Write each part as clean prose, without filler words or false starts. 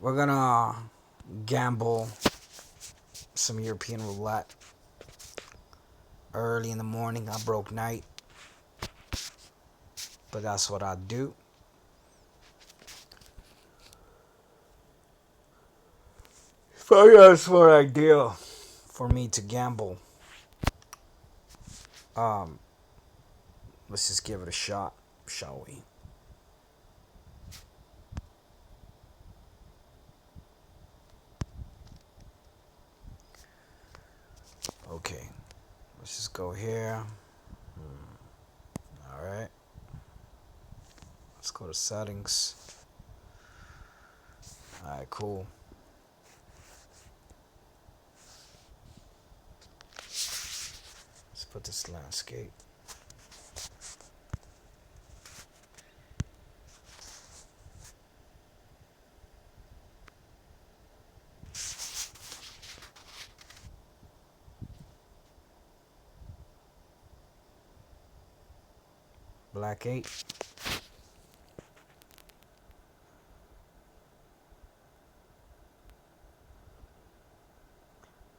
We're gonna gamble some European roulette early in the morning. I broke night, but that's what I do. So yeah, that's what idea for me to gamble. Um, let's just give it a shot, shall we? Okay, let's just go here. All right, let's go to settings. All right, cool. Let's put this landscape. Black 8.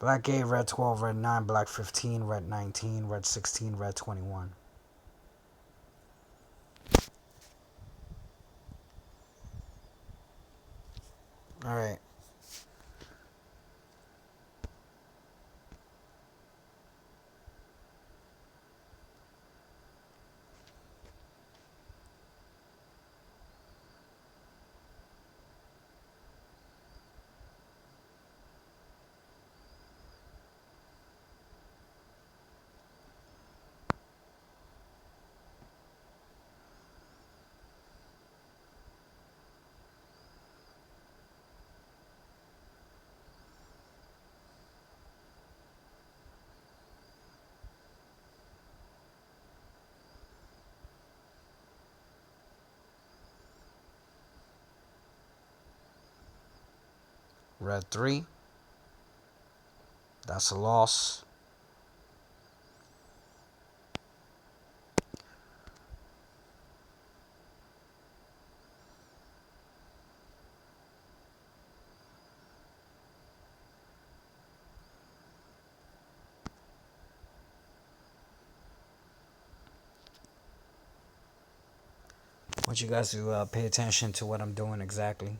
Black 8, red 12, red 9, black 15, red 19, red 16, red 21. All right. Red 3. That's a loss. I want you guys to pay attention to what I'm doing exactly.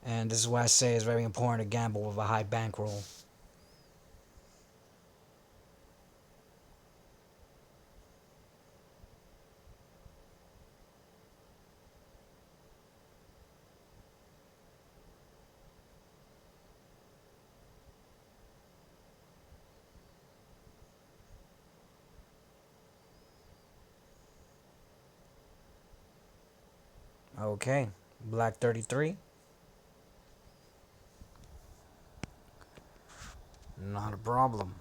And this is why I say it's very important to gamble with a high bankroll. Okay, black 33. Not a problem.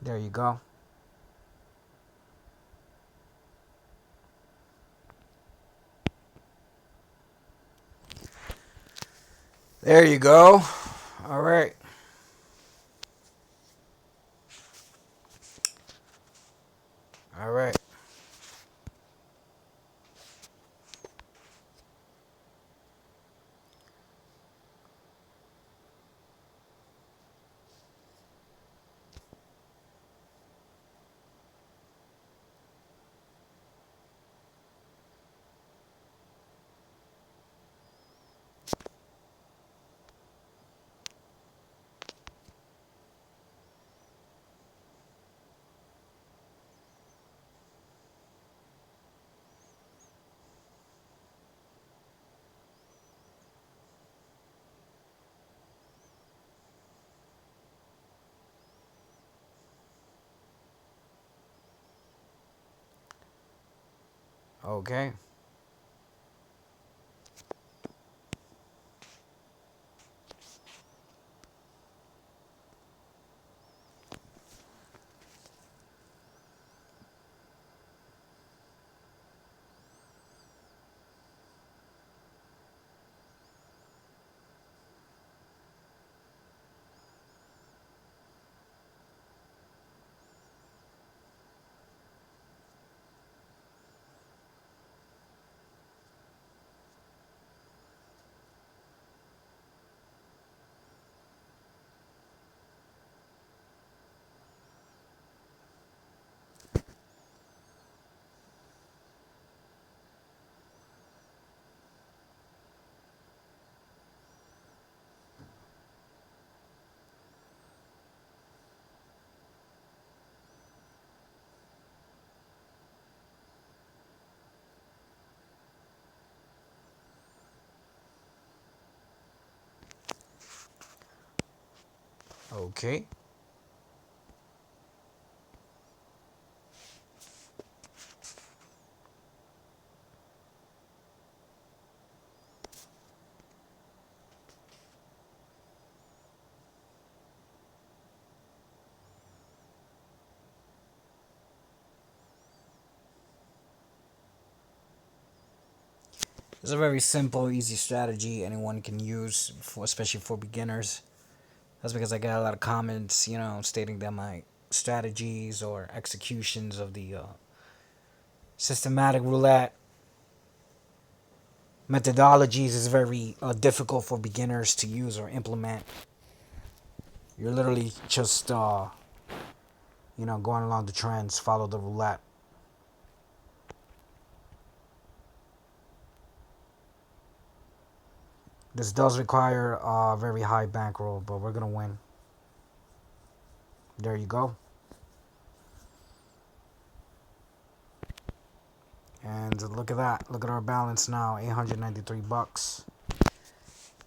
There you go. There you go. All right. All right. Okay. Okay. It's a very simple, easy strategy anyone can use, for, especially for beginners. That's because I got a lot of comments, stating that my strategies or executions of the systematic roulette methodologies is very difficult for beginners to use or implement. You're literally just, going along the trends, follow the roulette. This does require a very high bankroll, but we're gonna win. There you go. And look at that. Look at our balance now, 893 bucks.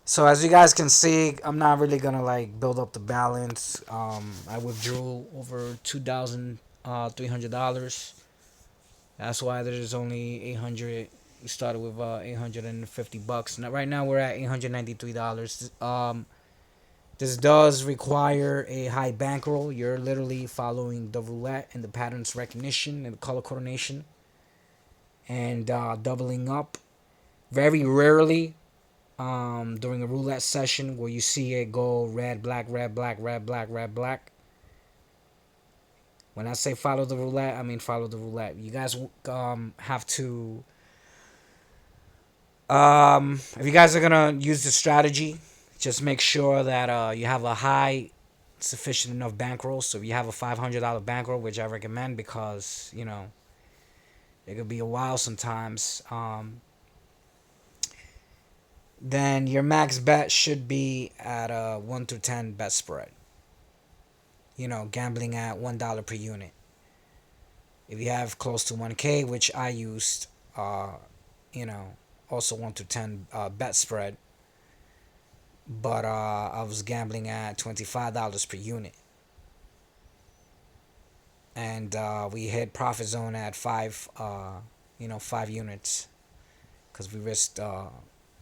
So as you guys can see, I'm not really gonna like build up the balance. I withdrew over $2,300. That's why there's only 800. We started with 850 bucks. Now right now we're at $893. This does require a high bankroll. You're literally following the roulette and the patterns recognition and the color coordination and doubling up. Very rarely during a roulette session where you see it go red, black, red, black, red, black, red, black. When I say follow the roulette, I mean follow the roulette. You guys have to, if you guys are gonna use the strategy, just make sure that you have a high, sufficient enough bankroll. So if you have a $500 bankroll, which I recommend because it could be a while sometimes. Then your max bet should be at a 1 through 10 bet spread. Gambling at $1 per unit. If you have close to 1K, which I used, you know, also 1 to 10 bet spread, but I was gambling at $25 per unit. And we hit profit zone at 5 units because we risked,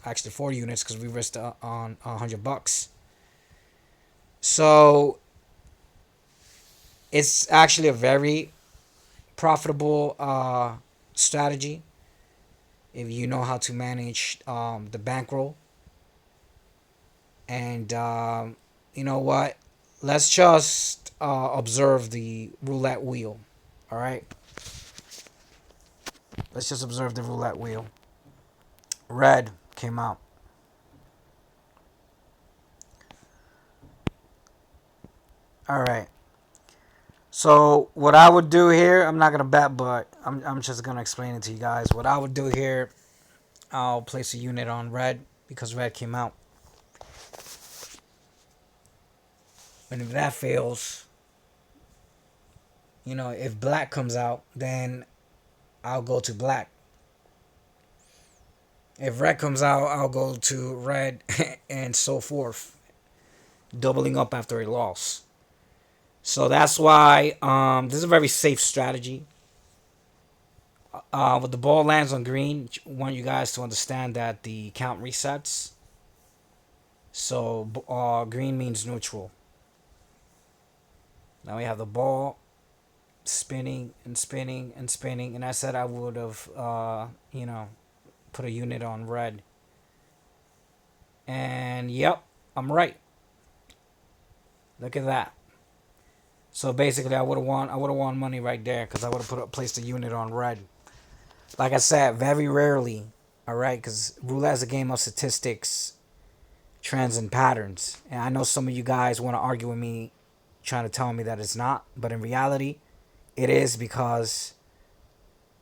actually 4 units because we risked on $100. So it's actually a very profitable strategy if you know how to manage the bankroll. And you know what? Let's just observe the roulette wheel. All right. Let's just observe the roulette wheel. Red came out. All right. So what I would do here, I'm not gonna bet, but I'm just gonna explain it to you guys. What I would do here, I'll place a unit on red because red came out. And if that fails, if black comes out, then I'll go to black. If red comes out, I'll go to red and so forth, doubling up after a loss. So that's why this is a very safe strategy. When the ball lands on green, I want you guys to understand that the count resets. So green means neutral. Now we have the ball spinning and spinning and spinning, and I said I would have, put a unit on red. And yep, I'm right. Look at that. So basically, I would have won money right there because I would have placed a unit on red. Like I said, very rarely. All right, because roulette is a game of statistics, trends, and patterns. And I know some of you guys want to argue with me, trying to tell me that it's not, but in reality, it is because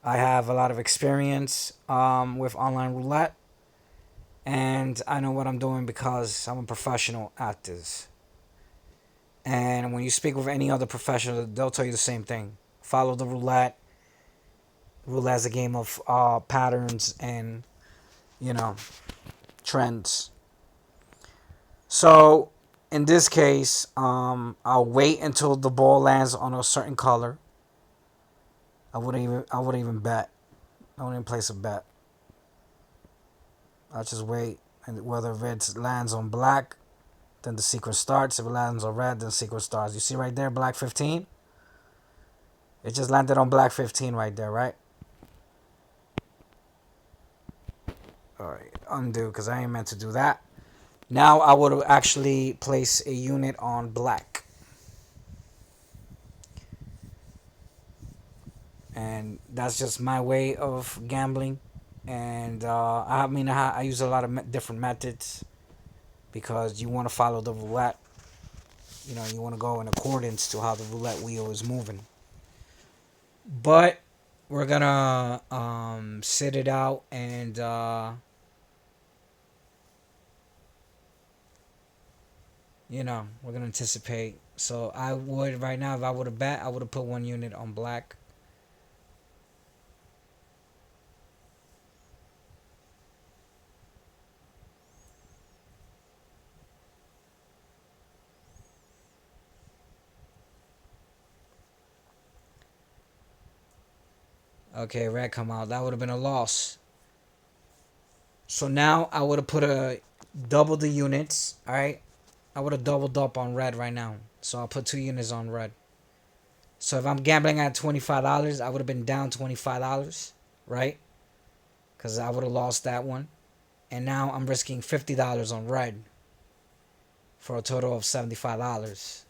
I have a lot of experience with online roulette, and I know what I'm doing because I'm a professional at this. And when you speak with any other professional, they'll tell you the same thing. Follow the roulette. Roulette is a game of patterns and, you know, trends. So in this case, I'll wait until the ball lands on a certain color. I wouldn't even bet. I wouldn't even place a bet. I'll just wait, and whether red lands on black, then the sequence starts. If it lands on red, then the sequence starts. You see right there, black 15. It just landed on black 15 right there, right? All right, undo because I ain't meant to do that. Now I would actually place a unit on black. And that's just my way of gambling. And I mean, I use a lot of different methods because you want to follow the roulette. You want to go in accordance to how the roulette wheel is moving. But we're gonna sit it out and we're gonna anticipate. So I would right now, if I would have bet, I would have put one unit on black. Okay, red come out. That would have been a loss. So now I would have put a double the units. All right, I would have doubled up on red right now. So I'll put two units on red. So if I'm gambling at $25, I would have been down $25, right? Because I would have lost that one. And now I'm risking $50 on red for a total of $75.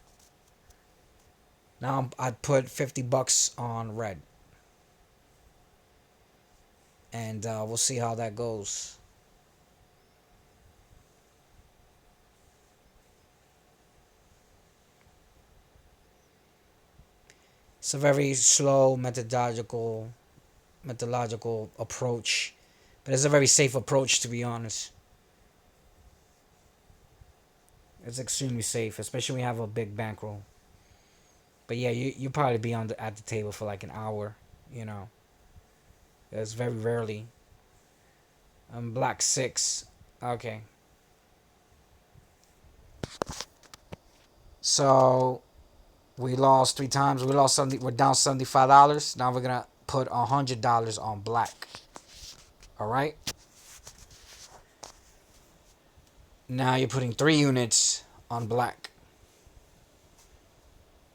Now I put $50 on red. And we'll see how that goes. It's a very slow methodological approach, but it's a very safe approach, to be honest. It's extremely safe, especially when you have a big bankroll. But yeah, you probably be at the table for like an hour. You know, it's very rarely. Black 6. Okay. So we lost 3 times. We lost 70. We're down $75. Now we're gonna put $100 on black. All right. Now you're putting 3 units on black.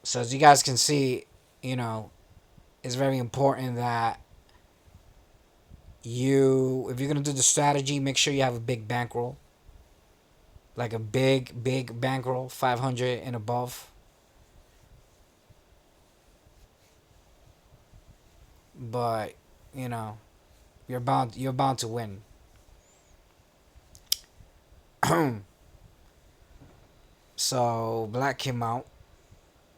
So as you guys can see, you know, it's very important that if you're gonna do the strategy, make sure you have a big bankroll, like a big bankroll, 500 and above. But you know, you're bound to win. So black came out.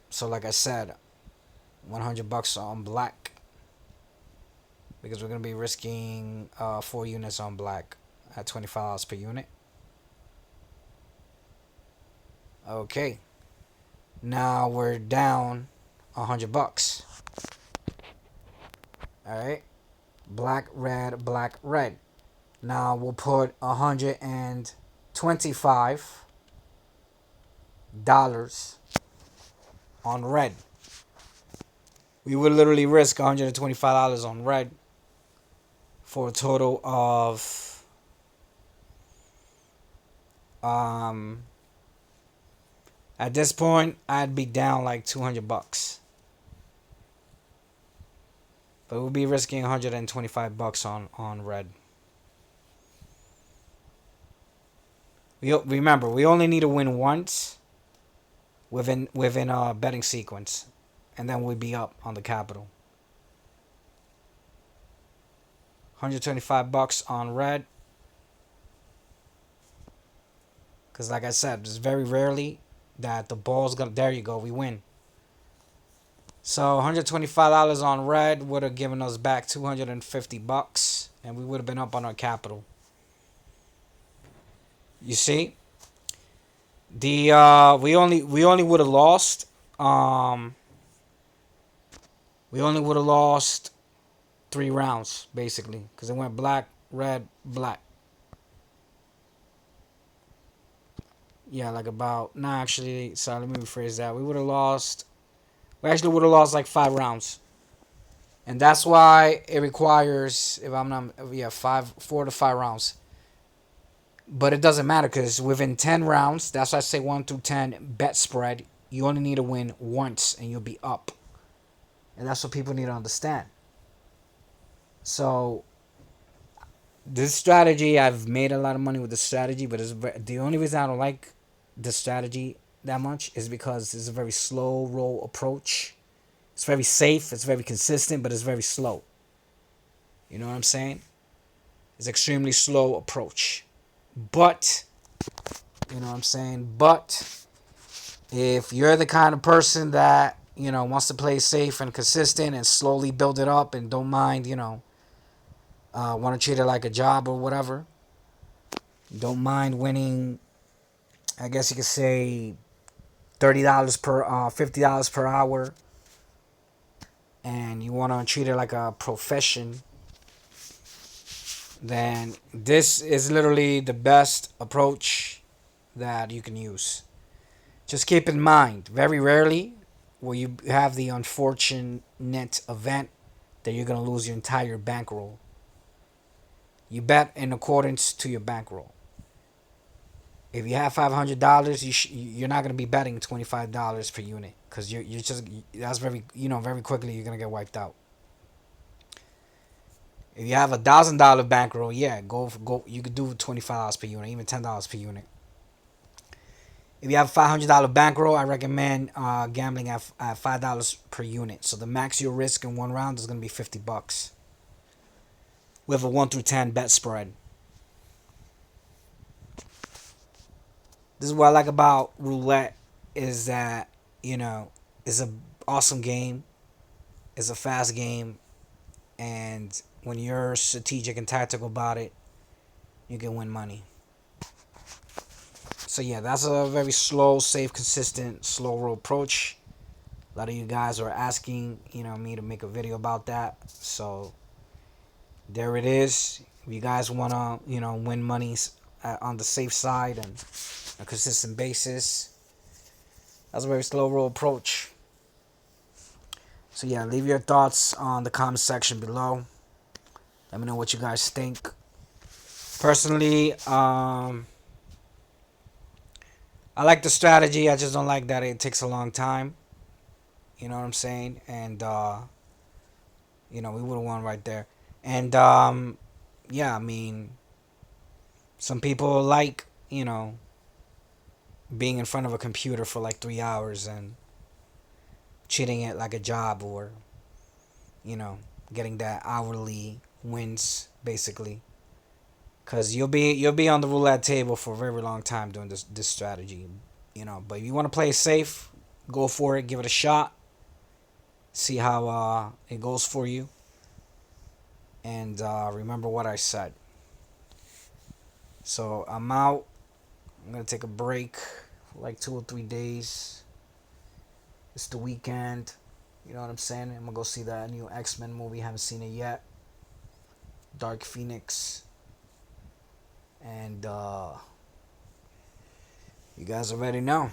So like I said, $100 on black because we're gonna be risking 4 units on black at $25 per unit. Okay, now we're down $100. All right, black, red, black, red. Now we'll put $125 on red. We would literally risk $125 on red for a total of um at this point I'd be down like $200. But we'll be risking $125 on red. Remember, we only need to win once within a betting sequence, and then we'd be up on the capital. $125 on red. Because like I said, it's very rarely that the ball's gonna. There you go, we win. So $125 on red would have given us back $250, and we would have been up on our capital. You see, the we only would have lost. We only would have lost 3 rounds basically, because it went black, red, black. Yeah, like about. Nah, actually, sorry. Let me rephrase that. We actually would have lost like 5 rounds. And that's why it requires, if I'm not, yeah, 4 to 5 rounds. But it doesn't matter because within 10 rounds, that's why I say 1 through 10 bet spread, you only need to win once and you'll be up. And that's what people need to understand. So, this strategy, I've made a lot of money with this strategy, but the only reason I don't like this strategy that much is because it's a very slow roll approach. It's very safe, it's very consistent, but it's very slow. You know what I'm saying? It's extremely slow approach. But, you know what I'm saying? But, if you're the kind of person that, wants to play safe and consistent and slowly build it up and don't mind, want to treat it like a job or whatever, don't mind winning, I guess you could say, $30 per, $50 per hour, and you want to treat it like a profession, then this is literally the best approach that you can use. Just keep in mind, very rarely will you have the unfortunate event that you're going to lose your entire bankroll. You bet in accordance to your bankroll. If you have $500, you're not going to be betting $25 per unit, because you're just, that's very quickly you're going to get wiped out. If you have $1,000 bankroll, yeah, go. You could do $25 per unit, even $10 per unit. If you have $500 bankroll, I recommend gambling at $5 per unit. So the max you'll risk in one round is going to be $50 with a 1 through 10 bet spread. This is what I like about roulette, is that it's a awesome game. It's a fast game, and when you're strategic and tactical about it, you can win money. So yeah, that's a very slow, safe, consistent, slow roll approach. A lot of you guys are asking, me to make a video about that. So there it is. If you guys wanna, win money on the safe side and a consistent basis, that's a very slow roll approach. So yeah, leave your thoughts on the comment section below. Let me know what you guys think. Personally, I like the strategy. I just don't like that it takes a long time. You know what I'm saying? And we would have won right there. And yeah, I mean, some people like, being in front of a computer for like 3 hours and treating it like a job, or getting that hourly wins basically. Cause you'll be on the roulette table for a very long time doing this strategy, But if you want to play it safe, go for it. Give it a shot. See how it goes for you. And remember what I said. So I'm out. I'm gonna take a break for like 2 or 3 days. It's the weekend. You know what I'm saying? I'm gonna go see that new X-Men movie. Haven't seen it yet. Dark Phoenix. And you guys already know.